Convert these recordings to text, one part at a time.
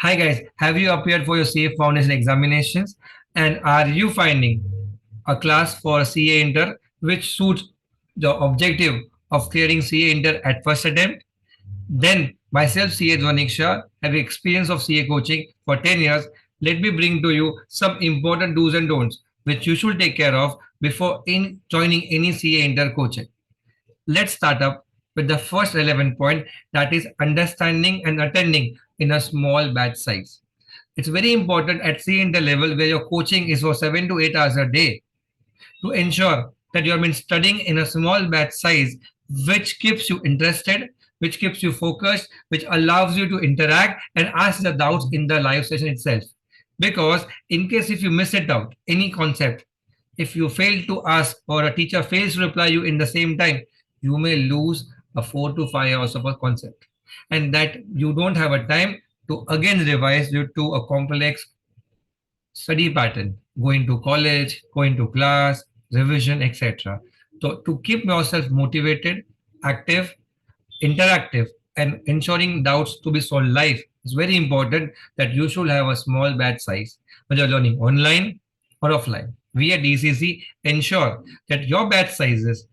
Hi guys, have you appeared for your CA Foundation examinations? And are you finding a class for CA Inter which suits the objective of clearing CA Inter at first attempt? Then, myself, CA Dhwanik, having experience of CA coaching for 10 years, let me bring to you some important do's and don'ts which you should take care of before in joining any CA Inter coaching. Let's start up with the first relevant point, that is understanding and attending in a small batch size. It's very important at CA Inter level where your coaching is for 7 to 8 hours a day to ensure that you have been studying in a small batch size, which keeps you interested, which keeps you focused, which allows you to interact and ask the doubts in the live session itself. Because in case if you miss it out, any concept, if you fail to ask or a teacher fails to reply you in the same time, you may lose a 4 to 5 hours of a concept. And that you don't have a time to again revise due to a complex study pattern, going to college, going to class, revision, etc. So to keep yourself motivated, active, interactive, and ensuring doubts to be solved live, it's very important that you should have a small batch size, whether you're learning online or offline. We at DCC ensure that your batch sizes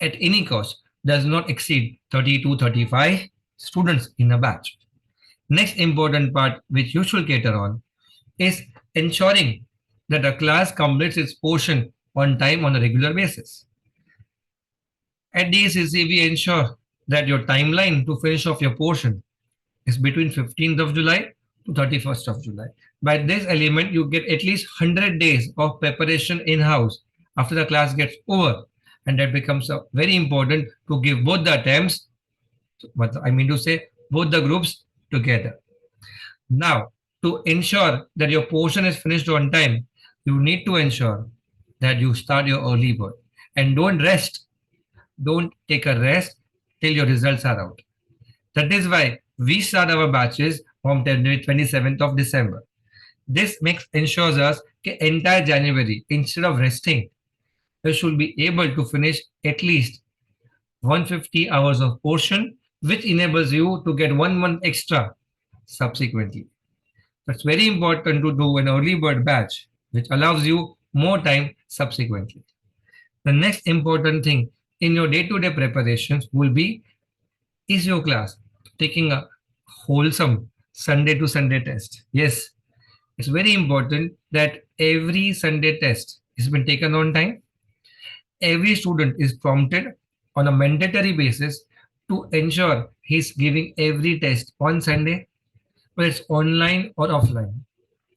at any cost does not exceed 30 to 35 students in a batch. Next important part which you should cater on is ensuring that the class completes its portion on time on a regular basis. At DCC, we ensure that your timeline to finish off your portion is between 15th of July to 31st of July. By this element, you get at least 100 days of preparation in-house after the class gets over. And that becomes very important to give both the attempts, what I mean to say, both the groups together. Now, to ensure that your portion is finished on time, you need to ensure that you start your early bird and don't rest. Don't take a rest till your results are out. That is why we start our batches from the 27th of December. This makes ensures us that entire January, instead of resting, you should be able to finish at least 150 hours of portion, which enables you to get 1 month extra subsequently. That's very important to do an early bird batch, which allows you more time subsequently. The next important thing in your day-to-day preparations will be, is your class taking a wholesome Sunday to Sunday test? Yes, it's very important that every Sunday test has been taken on time. Every student is prompted on a mandatory basis to ensure he's giving every test on Sunday, whether it's online or offline.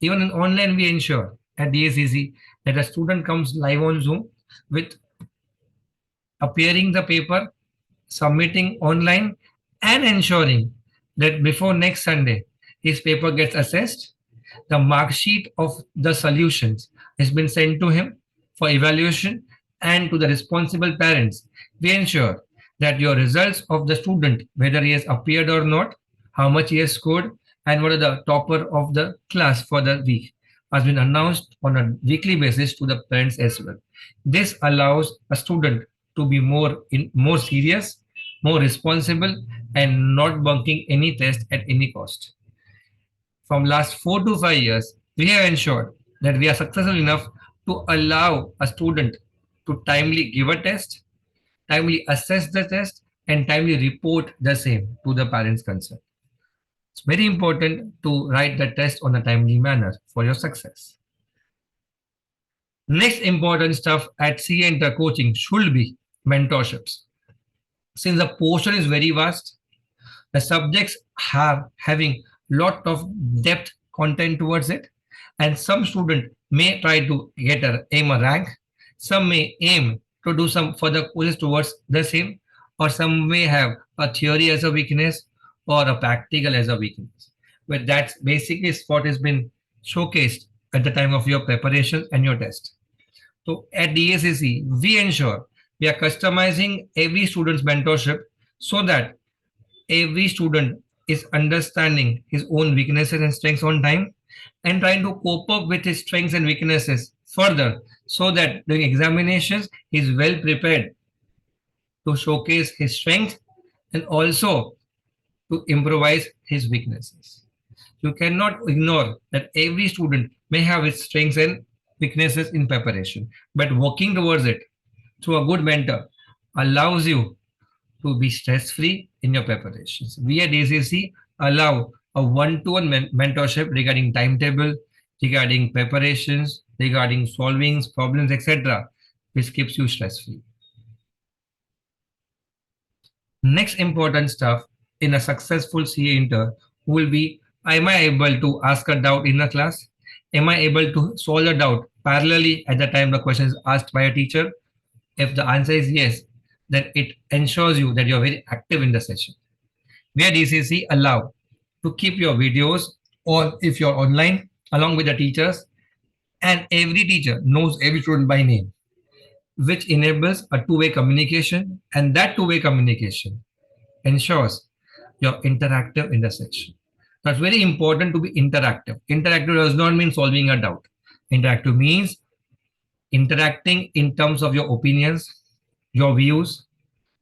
Even in online, we ensure at DACC that a student comes live on Zoom with appearing the paper, submitting online, and ensuring that before next Sunday, his paper gets assessed. The mark sheet of the solutions has been sent to him for evaluation, and to the responsible parents. We ensure that your results of the student, whether he has appeared or not, how much he has scored, and what are the topper of the class for the week, has been announced on a weekly basis to the parents as well. This allows a student to be more serious, more responsible, and not bunking any test at any cost. From last 4 to 5 years, we have ensured that we are successful enough to allow a student to timely give a test, timely assess the test, and timely report the same to the parents concerned. It's very important to write the test on a timely manner for your success. Next important stuff at CA Inter coaching should be mentorships. Since the portion is very vast, the subjects have having lot of depth content towards it, and some student may try to aim a rank, some may aim to do some further courses towards the same, or some may have a theory as a weakness or a practical as a weakness. But that's basically what has been showcased at the time of your preparation and your test. So at DACC, we ensure we are customizing every student's mentorship so that every student is understanding his own weaknesses and strengths on time and trying to cope up with his strengths and weaknesses further so that during examinations he is well prepared to showcase his strength and also to improvise his weaknesses. You cannot ignore that every student may have its strengths and weaknesses in preparation, but working towards it through a good mentor allows you to be stress free in your preparations. We at ACC allow a one-to-one mentorship regarding timetable, regarding preparations, regarding solving problems, etc., which keeps you stress free. Next important stuff in a successful CA inter will be, am I able to ask a doubt in the class? Am I able to solve a doubt parallelly at the time the question is asked by a teacher? If the answer is yes, then it ensures you that you're very active in the session. We at DCC allow to keep your videos, or if you're online along with the teachers, and every teacher knows every student by name, which enables a two-way communication, and that two-way communication ensures you're interactive in the session. That's very important to be interactive. Interactive does not mean solving a doubt. Interactive means interacting in terms of your opinions, your views,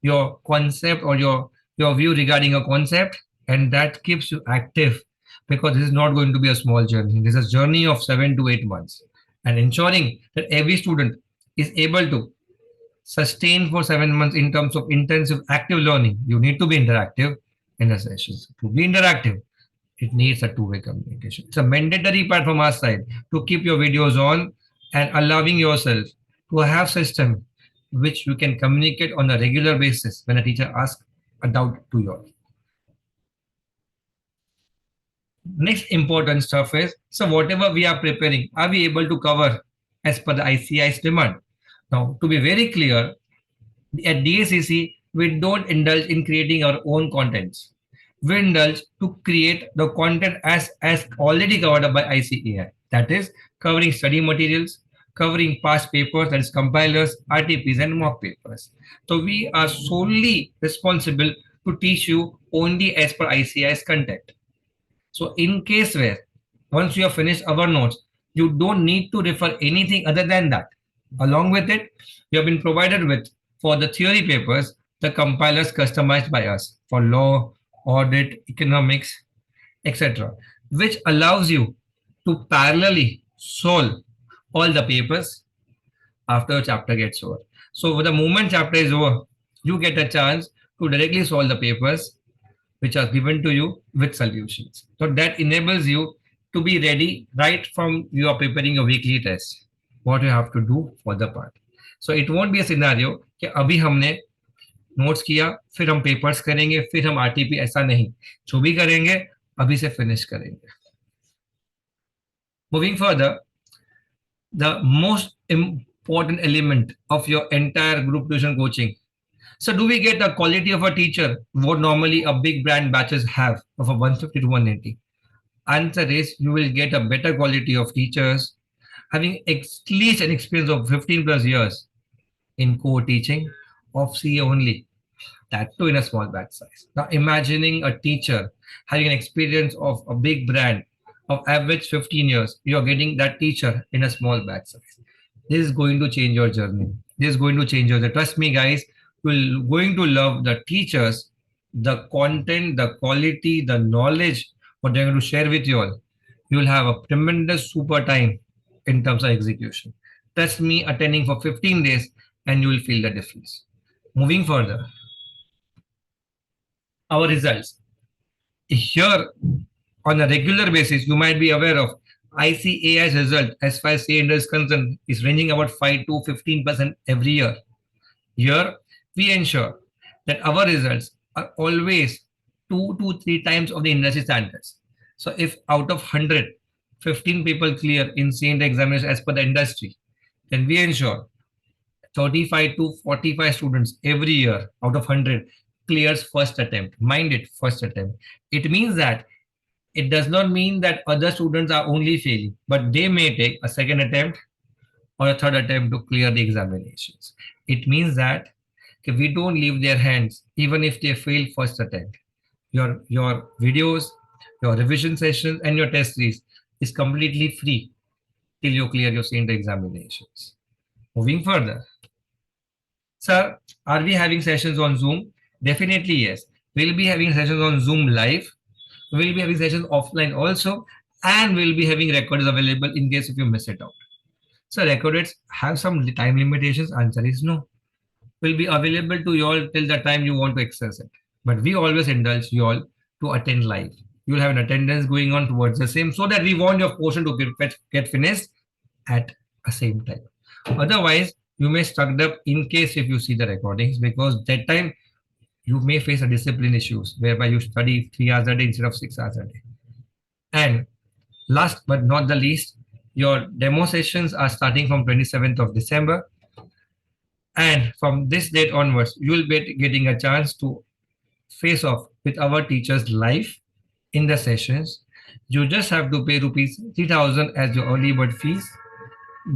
your concept, or your view regarding a concept, and that keeps you active, because this is not going to be a small journey. This is a journey of 7 to 8 months, and ensuring that every student is able to sustain for 7 months in terms of intensive active learning. You need to be interactive in the sessions. To be interactive, it needs a two-way communication. It's a mandatory part from our side to keep your videos on and allowing yourself to have system which you can communicate on a regular basis when a teacher asks a doubt to you. Next important stuff is, so whatever we are preparing, are we able to cover as per the ICI's demand? Now, to be very clear, at DACC, we don't indulge in creating our own contents. We indulge to create the content as already covered up by ICAI. That is, covering study materials, covering past papers, that is compilers, RTPs, and mock papers. So we are solely responsible to teach you only as per ICAI's content. So in case where once you have finished our notes, you don't need to refer anything other than that. Along with it, you have been provided with, for the theory papers, the compilers customized by us for law, audit, economics, etc., which allows you to parallelly solve all the papers after a chapter gets over. So the moment chapter is over, you get a chance to directly solve the papers which are given to you with solutions. So that enables you to be ready right from you are preparing your weekly test, what you have to do for the part. So it won't be a scenario कि अभी हमने notes किया फिर हम papers करेंगे फिर हम RTP, ऐसा नहीं. जो भी करेंगे अभी से फिनिश करेंगे. Moving further, the most important element of your entire group tuition coaching. So do we get the quality of a teacher what normally a big brand batches have of a 150 to 180? Answer is, you will get a better quality of teachers having at least an experience of 15 plus years in core teaching of CA only, that too in a small batch size. Now imagining a teacher having an experience of a big brand of average 15 years, you are getting that teacher in a small batch size. This is going to change your journey. This is going to change your journey. Trust me, guys, you're going to love the teachers, the content, the quality, the knowledge, what they're going to share with you all. You will have a tremendous super time in terms of execution. Trust me, attending for 15 days and you will feel the difference. Moving further, our results. Here, on a regular basis, you might be aware of ICAI's result as far as CA is concerned is ranging about 5 to 15% every year. Here, we ensure that our results are always 2 to 3 times of the industry standards. So if out of 100, 15 people clear in CA examination as per the industry, then we ensure 35 to 45 students every year out of 100 clears first attempt. Mind it, first attempt. It means that it does not mean that other students are only failing, but they may take a second attempt or a third attempt to clear the examinations. It means that if we don't leave their hands, even if they fail first attempt, your videos, your revision sessions, and your test series is completely free till you clear your CA examinations. Moving further, sir, are we having sessions on Zoom? Definitely yes. We'll be having sessions on Zoom live. We'll be having sessions offline also, and we'll be having records available in case if you miss it out. So recordeds have some time limitations. Answer is no. Will be available to you all till the time you want to access it. But we always indulge you all to attend live. You will have an attendance going on towards the same so that we want your portion to get finished at the same time. Otherwise, you may stuck up in case if you see the recordings because that time you may face a discipline issues whereby you study 3 hours a day instead of 6 hours a day. And last but not the least, your demo sessions are starting from 27th of December. And from this date onwards, you will be getting a chance to face off with our teachers live in the sessions. You just have to pay rupees 3,000 as your early bird fees.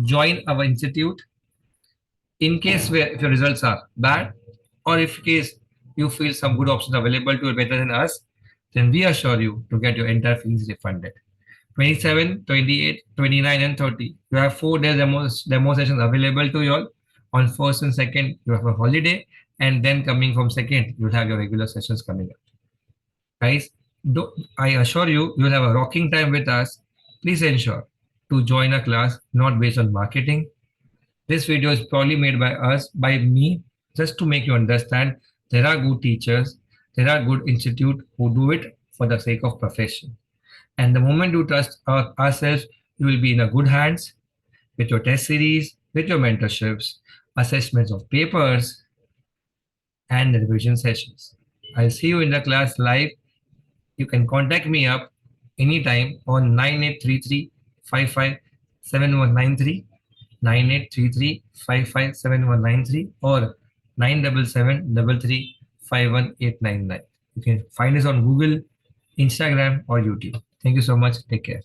Join our institute in case where if your results are bad or if case you feel some good options available to you better than us, then we assure you to get your entire fees refunded. 27, 28, 29, and 30. You have 4 days demo sessions available to you all. On first and second, you have a holiday, and then coming from second, you'll have your regular sessions coming up. Guys, I assure you, you'll have a rocking time with us. Please ensure to join a class not based on marketing. This video is probably made by us, by me, just to make you understand there are good teachers, there are good institute who do it for the sake of profession. And the moment you trust ourselves, you will be in a good hands with your test series, with your mentorships, assessments of papers, and the revision sessions. I'll see you in the class live. You can contact me up anytime on 9833557193, 9833557193, or 97733518999. You can find us on Google, Instagram, or YouTube. Thank you so much. Take care.